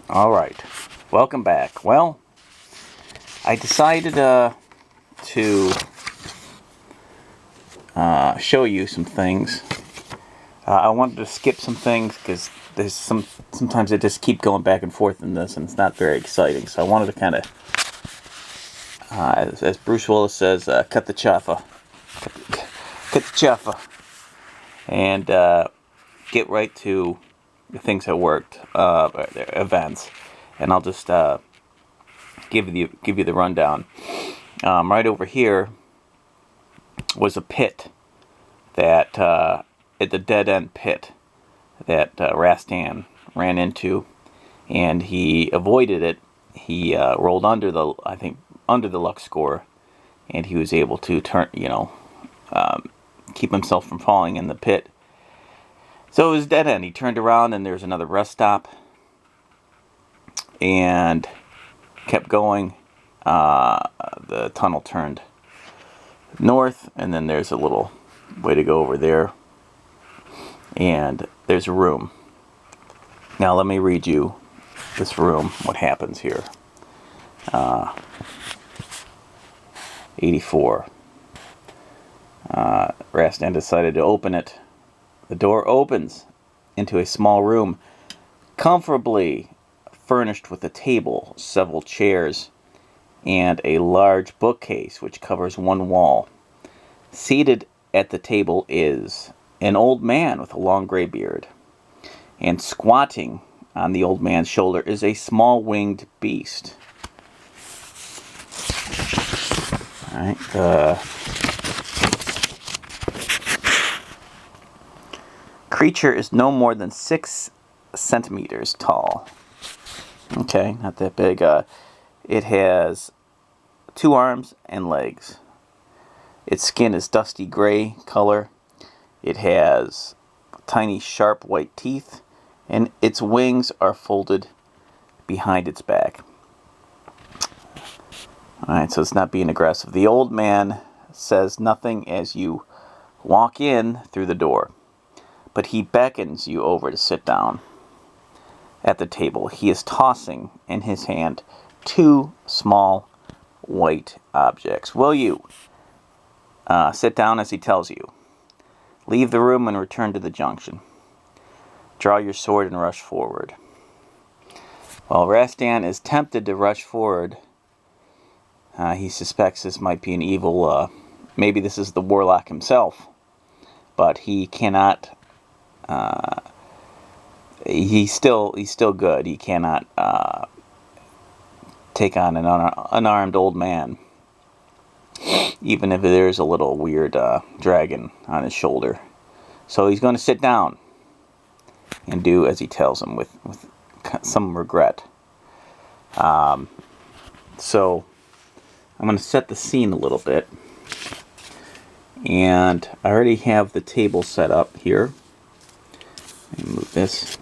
Alright, welcome back. Well, I decided to show you some things. I wanted to skip some things because there's sometimes I just keep going back and forth in this and it's not very exciting. So I wanted to kind of, as Bruce Willis says, cut the chaffa. Cut the chaffa. And get right to the things that worked, events. And I'll just give you the rundown. Right over here was a pit that at the dead end pit that Rastan ran into, and he avoided it. He rolled under the luck score, and he was able to keep himself from falling in the pit. So it was dead end. He turned around and there's another rest stop, and kept going. The tunnel turned north, and then there's a little way to go over there, and there's a room. Now let me read you this room, what happens here. 84. Rastan decided to open it. The door opens into a small room, comfortably furnished with a table, several chairs, and a large bookcase which covers one wall. Seated at the table is an old man with a long gray beard, and squatting on the old man's shoulder is a small winged beast. Alright, the creature is no more than 6 centimeters tall. Okay, not that big. It has 2 arms and legs. Its skin is dusty gray color. It has tiny sharp white teeth, and its wings are folded behind its back. Alright, so it's not being aggressive. The old man says nothing as you walk in through the door, but he beckons you over to sit down at the table. He is tossing in his hand 2 small white objects. Will you sit down as he tells you? Leave the room and return to the junction. Draw your sword and rush forward. While Rastan is tempted to rush forward, he suspects this might be an evil, maybe this is the Warlock himself, but he cannot, he's still good. He cannot take on an unarmed old man, even if there's a little weird dragon on his shoulder. So he's going to sit down and do as he tells him with some regret. So I'm going to set the scene a little bit, and I already have the table set up here. Let me move this.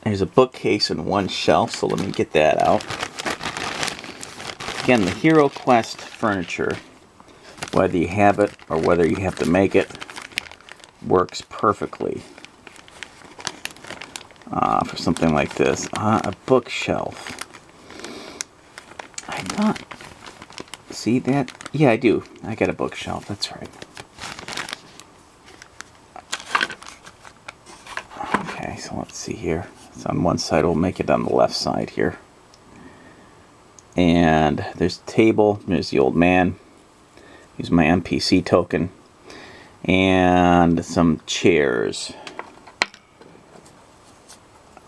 There's a bookcase and 1 shelf, so let me get that out. Again, the Hero Quest furniture, whether you have it or whether you have to make it, works perfectly for something like this. A bookshelf. I thought... See that? Yeah, I do. I got a bookshelf. That's right. Okay, so let's see here. It's on one side. We'll make it on the left side here. And there's the table. There's the old man. Use my NPC token. And some chairs.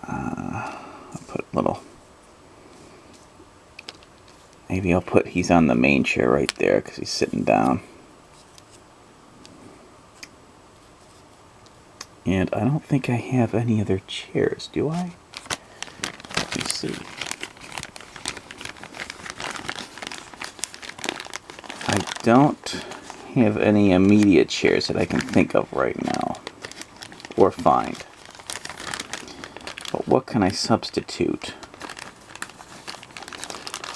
I'll put a little... Maybe I'll put... He's on the main chair right there because he's sitting down. And I don't think I have any other chairs, do I? Let me see. I don't have any immediate chairs that I can think of right now. Or find. But what can I substitute?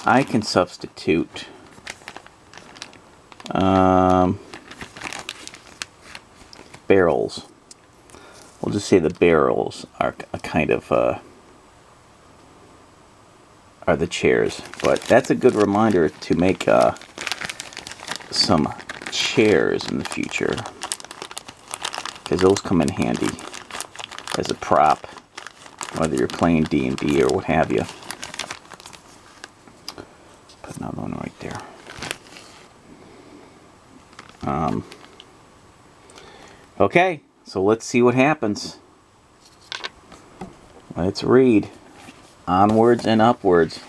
I can substitute barrels. We'll just say the barrels are a kind of are the chairs. But that's a good reminder to make some chairs in the future, because those come in handy as a prop, whether you're playing D&D or what have you. Put another one right there. Okay, so let's see what happens. Let's read. Onwards and upwards.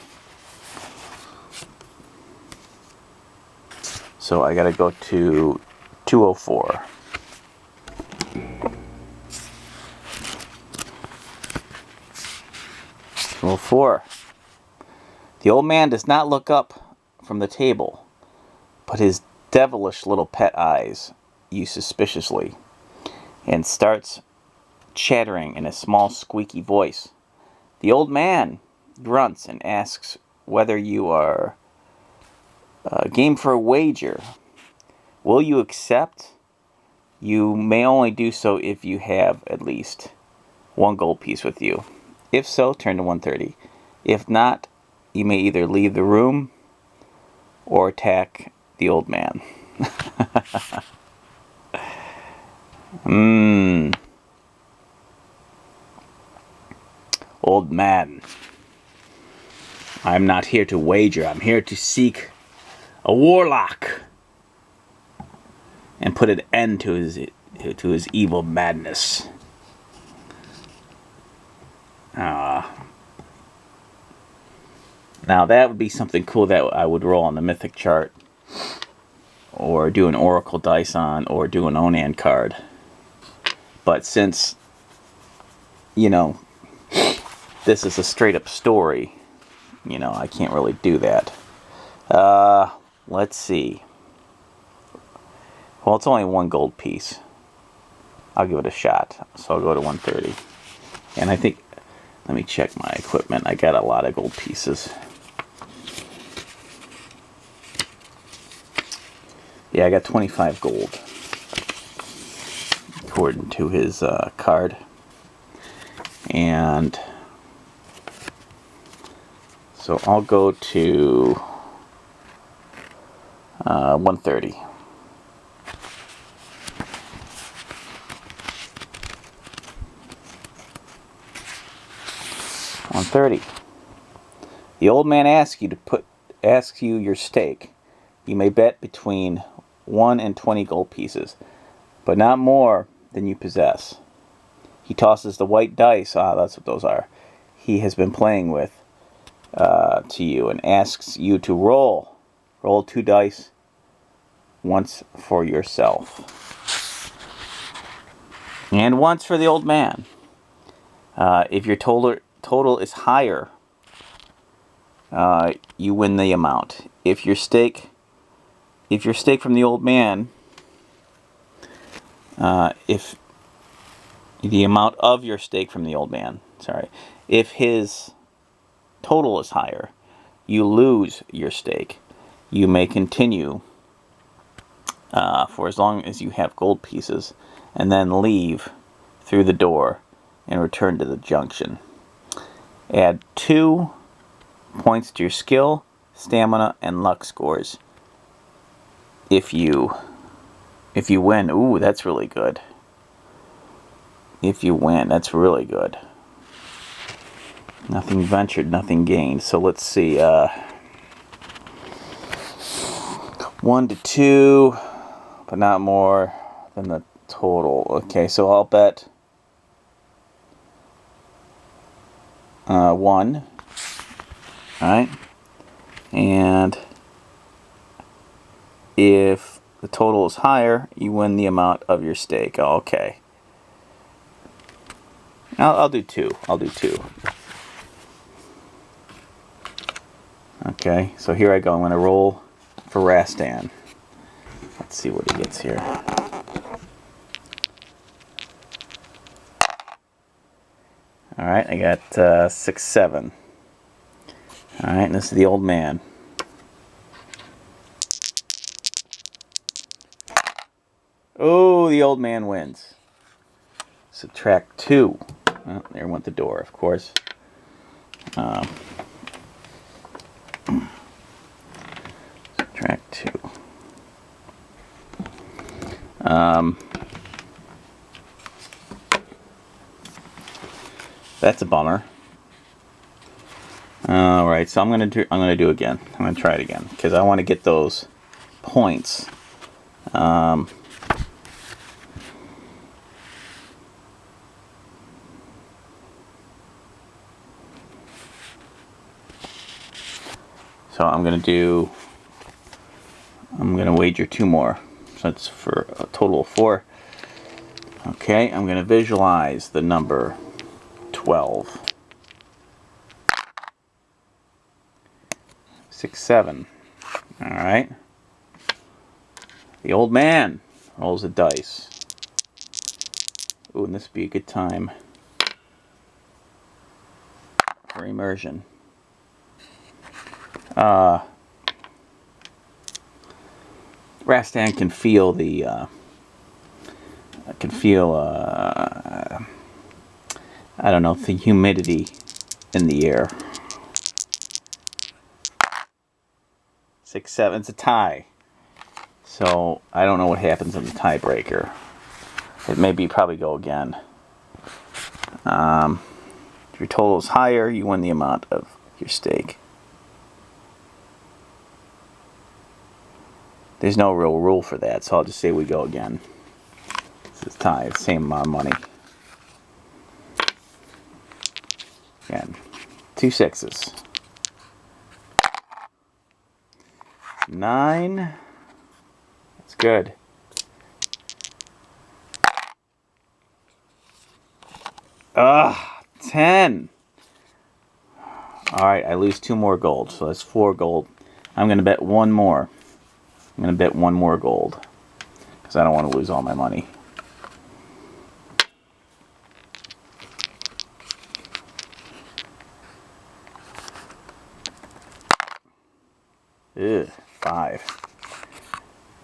So I gotta go to 204. 204. The old man does not look up from the table, but his devilish little pet eyes you suspiciously, and starts chattering in a small squeaky voice. The old man grunts and asks whether you are game for a wager. Will you accept? You may only do so if you have at least 1 gold piece with you. If so, turn to 130. If not, you may either leave the room or attack the old man. Old man, I'm not here to wager. I'm here to seek a warlock and put an end to his evil madness. Now that would be something cool that I would roll on the mythic chart, or do an oracle dice on, or do an Onan card. But since, you know, this is a straight up story, you know, I can't really do that. Let's see. Well, it's only 1 gold piece. I'll give it a shot. So I'll go to 130. And I think, let me check my equipment. I got a lot of gold pieces. Yeah, I got 25 gold, according to his card. And so I'll go to 130. The old man asks you your stake. You may bet between 1 and 20 gold pieces, but not more than you possess. He tosses the white dice, that's what those are, he has been playing with, to you, and asks you to roll 2 dice once for yourself and once for the old man. If your total is higher, you win the amount. If your stake from the old man, if the amount of your stake from the old man, if his total is higher, you lose your stake. You may continue for as long as you have gold pieces, and then leave through the door and return to the junction. Add 2 points to your skill, stamina, and luck scores if you win. Ooh, that's really good. If you win, that's really good. Nothing ventured, nothing gained. So let's see. 1 to 2, but not more than the total. Okay, so I'll bet 1. Alright. And if the total is higher, you win the amount of your stake. Okay. I'll do 2. I'll do 2. Okay, so here I go. I'm going to roll for Rastan. Let's see what he gets here. Alright, I got 6, 7. Alright, and this is the old man. Oh, the old man wins. Subtract 2. Oh, there went the door, of course. Subtract 2. That's a bummer. All right, so I'm gonna do again. I'm gonna try it again because I want to get those points. So I'm gonna wager 2 more. So that's for a total of 4. Okay, I'm gonna visualize the number 12. 6, 7. All right. The old man rolls the dice. Ooh, and this would be a good time for immersion. Rastan can feel the I don't know, the humidity in the air. 6, 7. It's a tie. So I don't know what happens in the tiebreaker. It may be probably go again. If your total is higher, you win the amount of your stake. There's no real rule for that, so I'll just say we go again. This is tie, it's the same amount of money. Again, 2 6s. 9. That's good. Ah, 10. Alright, I lose 2 more gold, so that's 4 gold. I'm going to bet 1 more. I'm going to bet 1 more gold. Because I don't want to lose all my money. Ugh, 5.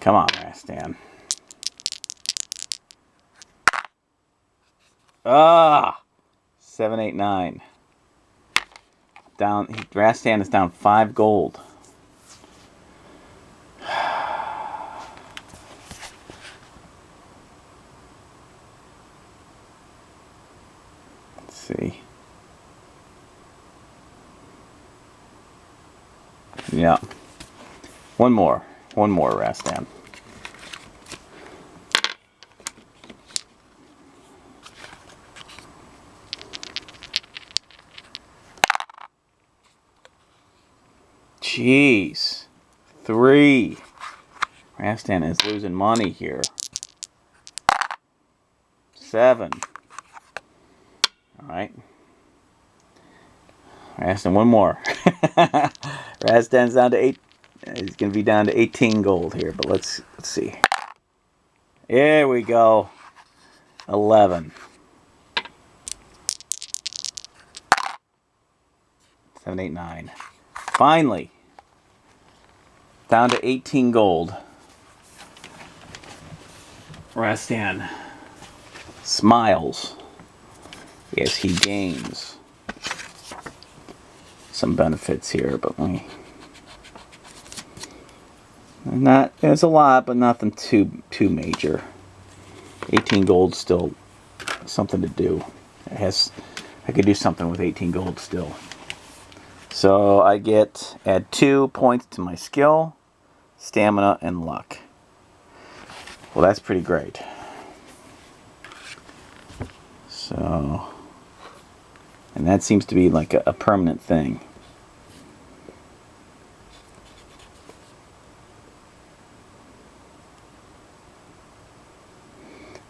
Come on, Rastan. Ah! 7, 8, 9. Down. Rastan is down 5 gold. Let's see. Yeah. One more, Rastan. Jeez. 3. Rastan is losing money here. 7. Alright. Rastan, 1 more. Rastan's down to 8. He's going to be down to 18 gold here, but let's see. Here we go. 11. 7, 8, 9. Finally. Down to 18 gold. Rastan smiles as he gains some benefits here, but let me... It's a lot, but nothing too major. 18 gold still something to do. I could do something with 18 gold still. So I add 2 points to my skill, stamina, and luck. Well, that's pretty great. So, and that seems to be like a permanent thing.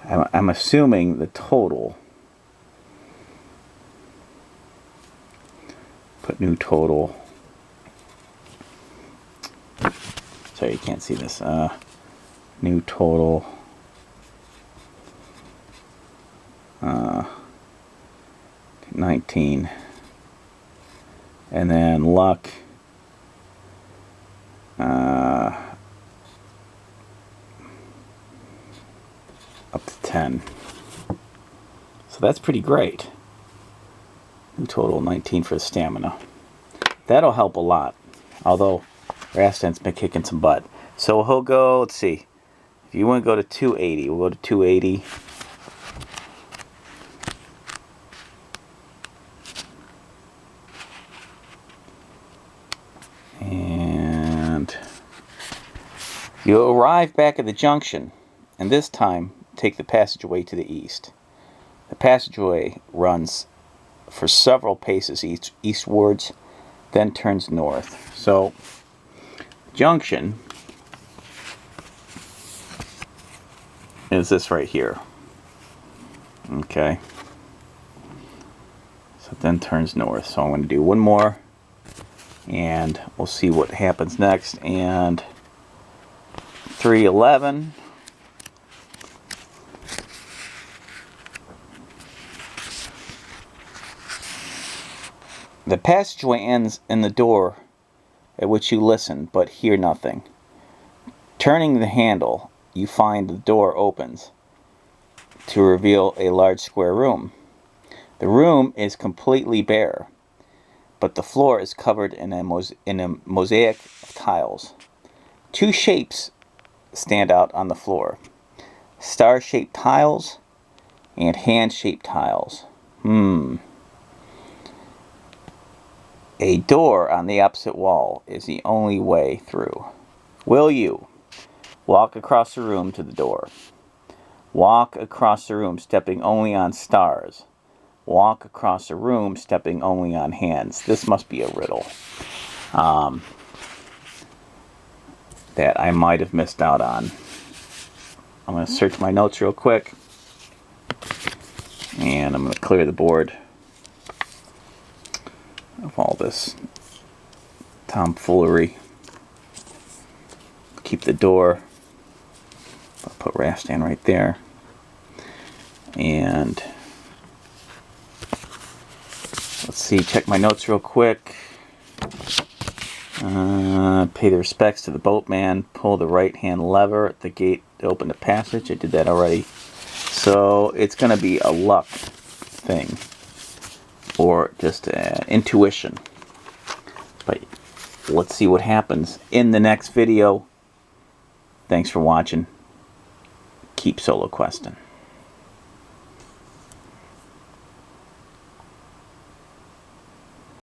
I'm assuming the total. Put new total. Sorry, you can't see this. New total. 19. And then luck. Up to 10. So that's pretty great. New total 19 for the stamina. That'll help a lot. Although Rastan's been kicking some butt. So he'll go, let's see. If you want to go to 280, we'll go to 280. And you'll arrive back at the junction. And this time, take the passageway to the east. The passageway runs for several paces eastwards, then turns north. So, junction is this right here. Okay. So it then turns north. So I'm going to do one more, and we'll see what happens next. And 311. The passageway ends in the door at which you listen but hear nothing. Turning the handle, you find the door opens to reveal a large square room. The room is completely bare, but the floor is covered in a mosaic of tiles. Two shapes stand out on the floor: star-shaped tiles and hand-shaped tiles. A door on the opposite wall is the only way through. Will you walk across the room to the door? Walk across the room stepping only on stars. Walk across the room stepping only on hands. This must be a riddle that I might have missed out on. I'm going to search my notes real quick. And I'm going to clear the board of all this tomfoolery. Keep the door. I'll put Rastan right there. And let's see, check my notes real quick. Pay the respects to the boatman. Pull the right hand lever at the gate to open the passage. I did that already. So it's going to be a luck thing, or just intuition. But let's see what happens in the next video. Thanks for watching. Keep solo questing.